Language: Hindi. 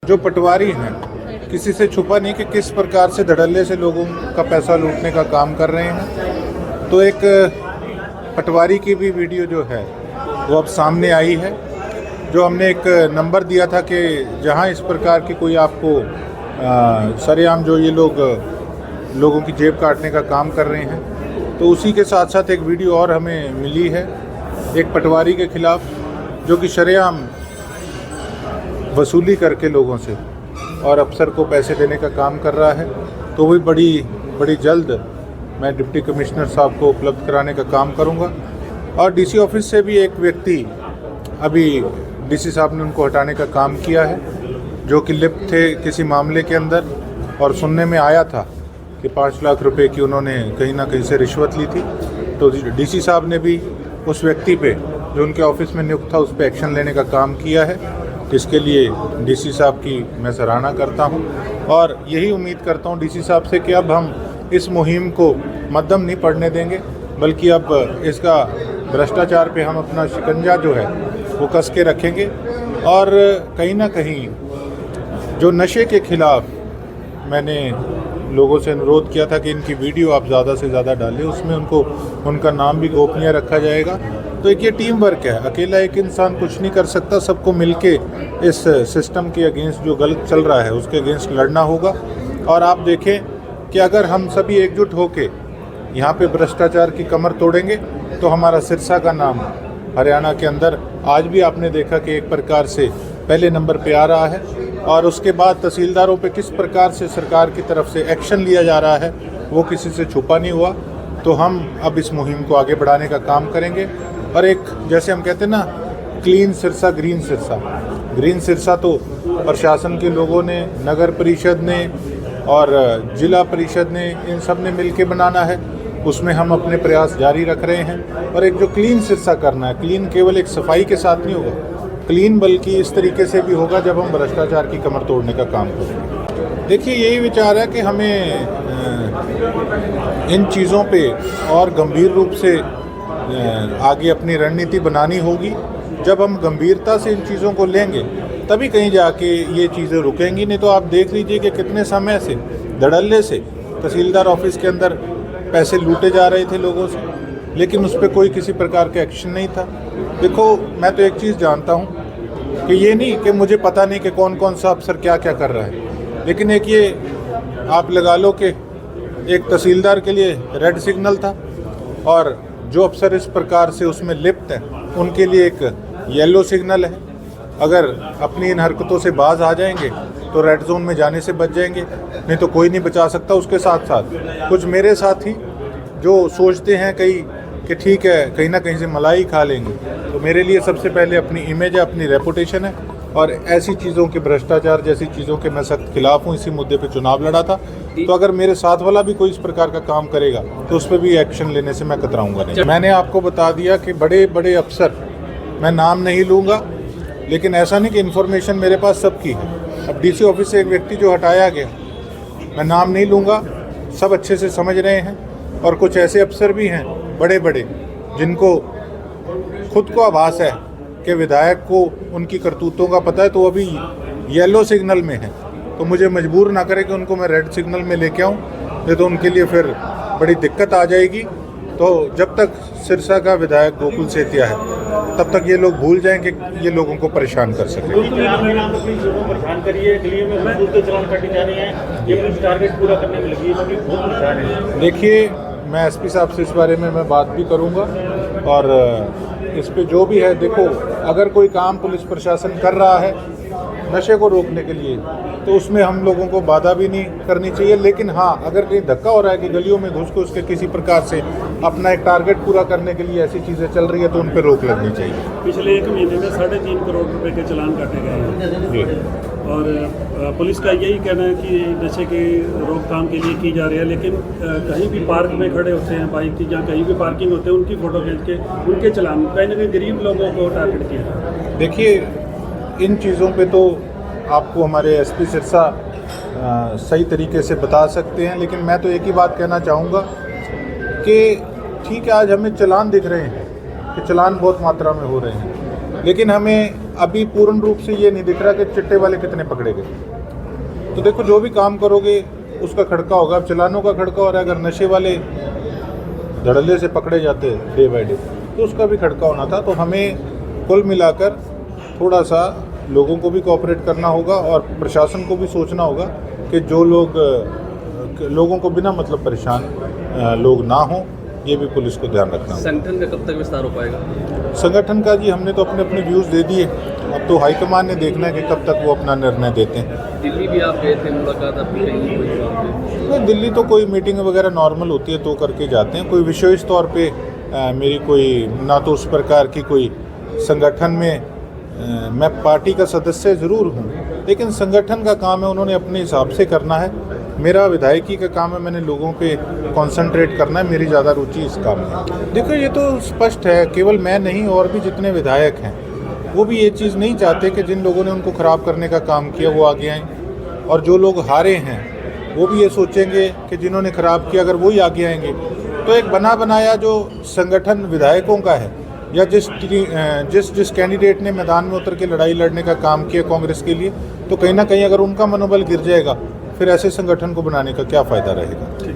जो पटवारी हैं किसी से छुपा नहीं कि किस प्रकार से धड़ल्ले से लोगों का पैसा लूटने का काम कर रहे हैं। तो एक पटवारी की भी वीडियो जो है वो अब सामने आई है, जो हमने एक नंबर दिया था कि जहां इस प्रकार की कोई आपको सरेआम जो ये लोगों की जेब काटने का काम कर रहे हैं, तो उसी के साथ साथ एक वीडियो और हमें मिली है एक पटवारी के खिलाफ जो कि सरेआम वसूली करके लोगों से और अफसर को पैसे देने का काम कर रहा है। तो भी बड़ी जल्द मैं डिप्टी कमिश्नर साहब को उपलब्ध कराने का काम करूंगा। और डीसी ऑफिस से भी एक व्यक्ति अभी डीसी साहब ने उनको हटाने का काम किया है, जो कि लिप्त थे किसी मामले के अंदर, और सुनने में आया था कि 5 लाख रुपए की उन्होंने कहीं ना कहीं से रिश्वत ली थी। तो डीसी साहब ने भी उस व्यक्ति पे जो उनके ऑफिस में नियुक्त था उस पर एक्शन लेने का काम किया है। इसके लिए डीसी साहब की मैं सराहना करता हूं और यही उम्मीद करता हूं डीसी साहब से कि अब हम इस मुहिम को मध्यम नहीं पड़ने देंगे, बल्कि अब इसका भ्रष्टाचार पे हम अपना शिकंजा जो है वो कस के रखेंगे। और कहीं ना कहीं जो नशे के खिलाफ मैंने लोगों से अनुरोध किया था कि इनकी वीडियो आप ज़्यादा से ज़्यादा डालें, उसमें उनका नाम भी गोपनीय रखा जाएगा। तो एक ये टीम वर्क है, अकेला एक इंसान कुछ नहीं कर सकता, सबको मिलके इस सिस्टम के अगेंस्ट जो गलत चल रहा है उसके अगेंस्ट लड़ना होगा। और आप देखें कि अगर हम सभी एकजुट होके यहाँ पे भ्रष्टाचार की कमर तोड़ेंगे तो हमारा सिरसा का नाम हरियाणा के अंदर आज भी आपने देखा कि एक प्रकार से पहले नंबर पे आ रहा है। और उसके बाद तहसीलदारों पे किस प्रकार से सरकार की तरफ से एक्शन लिया जा रहा है वो किसी से छुपा नहीं हुआ। तो हम अब इस मुहिम को आगे बढ़ाने का काम करेंगे। और एक जैसे हम कहते हैं ना, क्लीन सिरसा ग्रीन सिरसा तो प्रशासन के लोगों ने, नगर परिषद ने और जिला परिषद ने, इन सब ने मिलकर बनाना है। उसमें हम अपने प्रयास जारी रख रहे हैं। और एक जो क्लीन सिरसा करना है, क्लीन केवल एक सफाई के साथ नहीं होगा, क्लीन बल्कि इस तरीके से भी होगा जब हम भ्रष्टाचार की कमर तोड़ने का काम करेंगे। देखिए, यही विचार है कि हमें इन चीज़ों पे और गंभीर रूप से आगे अपनी रणनीति बनानी होगी। जब हम गंभीरता से इन चीज़ों को लेंगे तभी कहीं जाके ये चीज़ें रुकेंगी। नहीं तो आप देख लीजिए कि कितने समय से धड़ल्ले से तहसीलदार ऑफिस के अंदर पैसे लूटे जा रहे थे लोगों से, लेकिन उस पर कोई किसी प्रकार का एक्शन नहीं था। देखो, मैं तो एक चीज़ जानता हूँ कि ये नहीं कि मुझे पता नहीं कि कौन कौन सा अफसर क्या क्या कर रहा है, लेकिन एक ये आप लगा लो कि एक तहसीलदार के लिए रेड सिग्नल था और जो अफसर इस प्रकार से उसमें लिप्त हैं उनके लिए एक येलो सिग्नल है। अगर अपनी इन हरकतों से बाज आ जाएंगे तो रेड जोन में जाने से बच जाएंगे, नहीं तो कोई नहीं बचा सकता। उसके साथ साथ कुछ मेरे साथी जो सोचते हैं कि ठीक है कहीं ना कहीं से मलाई खा लेंगे, तो मेरे लिए सबसे पहले अपनी इमेज है, अपनी रेपुटेशन है। और ऐसी चीज़ों के, भ्रष्टाचार जैसी चीज़ों के मैं सख्त खिलाफ हूँ। इसी मुद्दे पे चुनाव लड़ा था। तो अगर मेरे साथ वाला भी कोई इस प्रकार का काम करेगा तो उस पर भी एक्शन लेने से मैं कतराऊँगा नहीं। मैंने आपको बता दिया कि बड़े बड़े अफसर, मैं नाम नहीं लूँगा, लेकिन ऐसा नहीं कि इन्फॉर्मेशन मेरे पास सबकी है। अब डीसी ऑफिस से एक व्यक्ति जो हटाया गया, मैं नाम नहीं लूँगा, सब अच्छे से समझ रहे हैं। और कुछ ऐसे अफसर भी हैं बड़े बड़े जिनको खुद को आभास है कि विधायक को उनकी करतूतों का पता है, तो अभी येलो सिग्नल में है। तो मुझे मजबूर ना करे कि उनको मैं रेड सिग्नल में लेके आऊँ, नहीं तो उनके लिए फिर बड़ी दिक्कत आ जाएगी। तो जब तक सिरसा का विधायक गोकुल सेतिया है तब तक ये लोग भूल जाएं कि ये लोगों को परेशान कर सकें। देखिए, मैं एसपी साहब से इस बारे में मैं बात भी करूंगा और इस पे जो भी है, देखो अगर कोई काम पुलिस प्रशासन कर रहा है नशे को रोकने के लिए तो उसमें हम लोगों को बाधा भी नहीं करनी चाहिए। लेकिन हाँ, अगर कहीं धक्का हो रहा है कि गलियों में घुस के किसी प्रकार से अपना एक टारगेट पूरा करने के लिए ऐसी चीज़ें चल रही है तो उन पर रोक लगनी चाहिए। पिछले 1 महीने में 3.5 करोड़ रुपए के चालान काटे गए हैं और पुलिस का यही कहना है कि नशे की रोकथाम के लिए की जा रही है। लेकिन कहीं भी पार्क में खड़े होते हैं बाइक की, जहाँ कहीं भी पार्किंग होते हैं, उनकी फ़ोटो खींच के उनके चालान कहीं ना कहीं गरीब लोगों को टारगेट किया। देखिए, इन चीज़ों पे तो आपको हमारे एसपी सिरसा सही तरीके से बता सकते हैं, लेकिन मैं तो एक ही बात कहना चाहूँगा कि ठीक है, आज हमें चालान दिख रहे हैं कि चालान बहुत मात्रा में हो रहे हैं, लेकिन हमें अभी पूर्ण रूप से ये नहीं दिख रहा कि चिट्टे वाले कितने पकड़े गए। तो देखो जो भी काम करोगे उसका खड़का होगा। अब चालानों का खड़का हो रहा है, अगर नशे वाले धड़ल्ले से पकड़े जाते डे बाय डे तो उसका भी खड़का होना था। तो हमें कुल मिलाकर थोड़ा सा लोगों को भी कोऑपरेट करना होगा और प्रशासन को भी सोचना होगा कि जो लोगों को बिना मतलब परेशान लोग ना हों, ये भी पुलिस को ध्यान रखना होगा। संगठन का कब तक विस्तार हो पाएगा? संगठन का जी हमने तो अपने अपने व्यूज़ दे दिए, अब तो हाईकमान ने देखना है कि कब तक वो अपना निर्णय देते हैं। दिल्ली भी आप गए थे, मुलाकात आपकी कहीं हुई वहाँ पे? नहीं, दिल्ली तो कोई मीटिंग वगैरह नॉर्मल होती है तो करके जाते हैं। कोई विशेष तौर पे मेरी कोई ना तो उस प्रकार की कोई संगठन में मैं पार्टी का सदस्य ज़रूर हूँ, लेकिन संगठन का काम है, उन्होंने अपने हिसाब से करना है। मेरा विधायकी का काम है, मैंने लोगों पे कंसंट्रेट करना है, मेरी ज़्यादा रुचि इस काम में। देखो ये तो स्पष्ट है, केवल मैं नहीं और भी जितने विधायक हैं वो भी ये चीज़ नहीं चाहते कि जिन लोगों ने उनको ख़राब करने का काम किया वो आगे आएँ, और जो लोग हारे हैं वो भी ये सोचेंगे कि जिन्होंने ख़राब किया अगर वही आगे आएंगे तो एक बना बनाया जो संगठन विधायकों का है या जिस कैंडिडेट ने मैदान में उतर के लड़ाई लड़ने का काम किया कांग्रेस के लिए, तो कहीं ना कहीं अगर उनका मनोबल गिर जाएगा फिर ऐसे संगठन को बनाने का क्या फ़ायदा रहेगा।